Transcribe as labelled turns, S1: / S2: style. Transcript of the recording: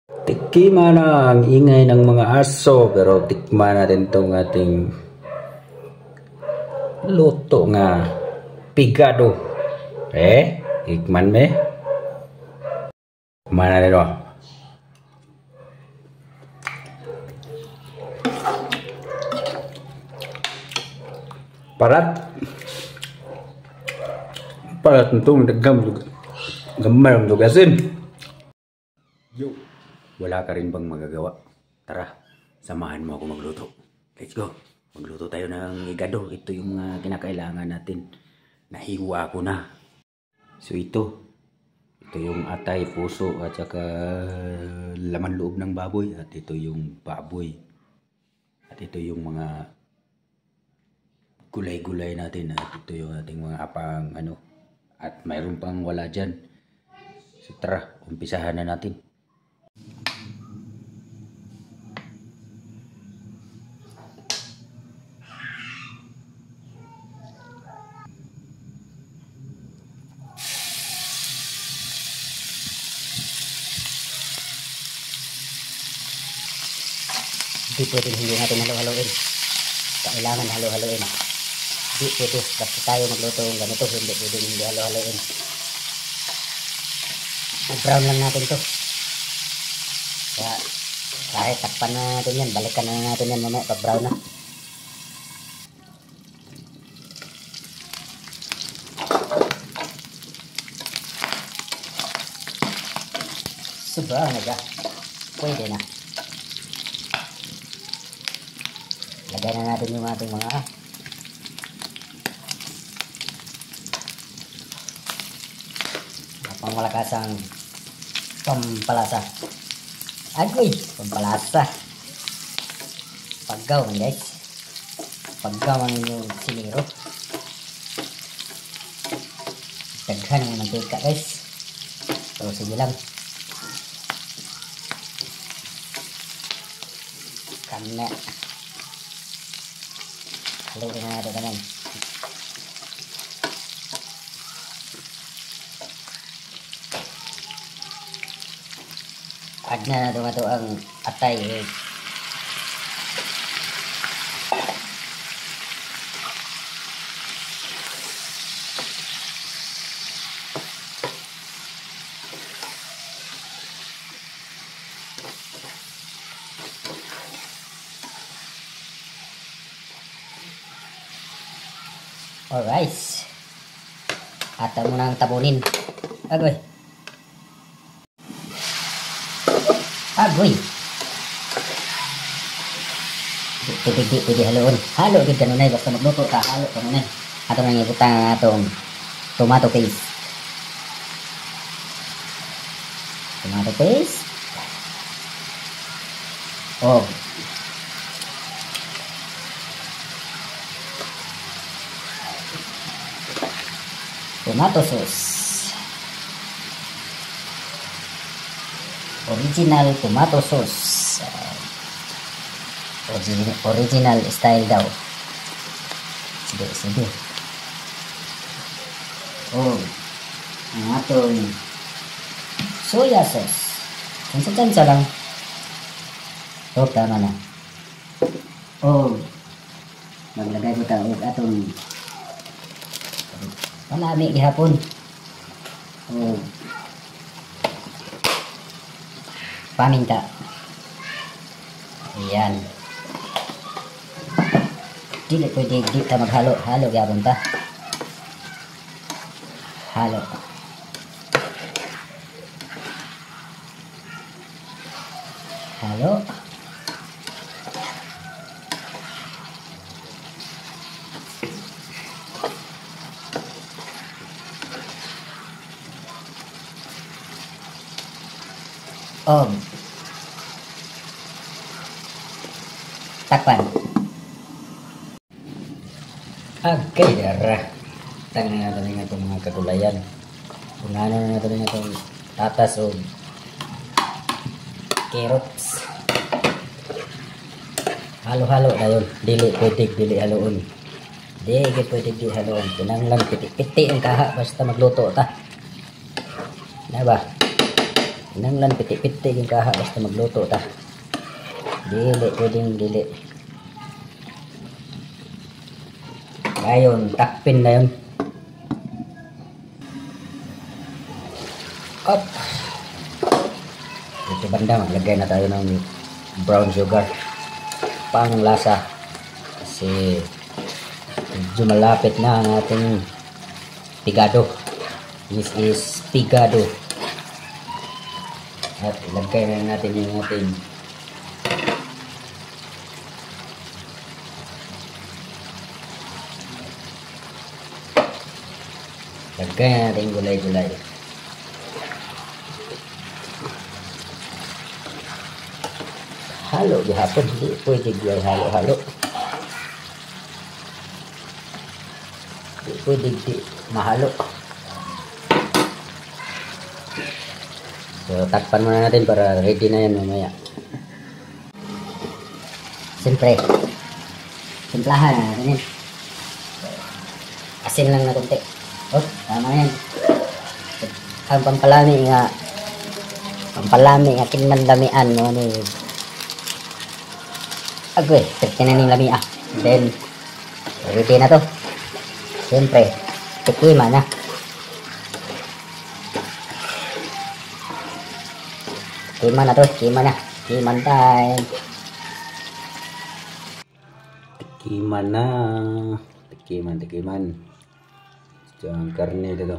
S1: Tikima na ang ingay ng mga aso, pero tikman natin itong ating luto nga pigado. Ikman me. Mana natin o. Parat itong gamay ang lugasin. Yo, wala ka rin bang magagawa? Tara, samahan mo ako magluto. Let's go. Magluto tayo ng igado. Ito yung mga kinakailangan natin. Nahiwa ko na. So ito yung atay, puso at saka laman loob ng baboy. At ito yung baboy. At ito yung mga gulay-gulay natin. At ito yung ating mga apang at mayroon pang wala dyan. So tara, umpisahan na natin. Di pwedeng hindi natin halo-haloin. Kailangan halo-haloin. Di pwede basta tayo magluto ng ganito, hindi pwedeng hindi halo-haloin. Mag-brown lang natin to. Kaya kahit takpan na natin yan, balikan na natin yan mamaya pag brown na. So brown na ga. Pwede na. Lagay na natin yung ating mga pangmalakasang pampalasa. Agoy, pampalasa. Paggaw man guys. Paggaw ang inyong siniro. Daghan ng mantika guys. So sige lang. Kana. Haluin na natin naman. Add na natin ito ang atay. Alright. Ata mo nang tabunin. Agoy. Agoy. Pwede haloon. Halo din kanunay. Basta magluto ka. Halo kanunay. Ato nang ibutang ang atong tomato paste. Tomato paste. Oh. Tomato sauce. Original tomato sauce. Original style daw. Sige. Oh. Ang atong soya sauce. Tansa lang. Oh, tama na. Oh. Maglagay ko ta og atong panami gihapon. Oh. Paminta. Ayan. Dili pwede di ta maghalo. Halo gihapon ta. Halo. Halo. Takpan. Okay, darah. Tangan natin nga itong mga kagulayan. Punanan na natin nga itong tatas o carrots. Halo-halo na yun. Dili haloon. Dili pwede haloon. Pinang lang piti ang kaha basta magluto ta. Na ba?
S2: Kinanglan piti-piti yung kaha basta magluto ta. Dili, pwedeng dili. Ayun, takpin na yun. Up. Ito banda, maglagay na tayo ng brown sugar. Pang lasa. Kasi medyo malapit na ang ating pigado. This is pigado. At ilagay na natin yung ating gulay-gulay. Halo gihapon, hindi pwede gulay halo-halo. Hindi pwede di mahalo. So takpan muna natin para ready na yan mamaya. Siyempre, simplahan na natin yan. Asin lang na konti. Oh, tama yan. Ang pampalami nga kinandamian mo ano yun. Agoy, tingnan ng lami ah. Then, ready na to. Siyempre, tikima na. Tikima na to, tikima na. Tikiman time.
S1: Tikiman na. Tikiman. Ito ang karne dito.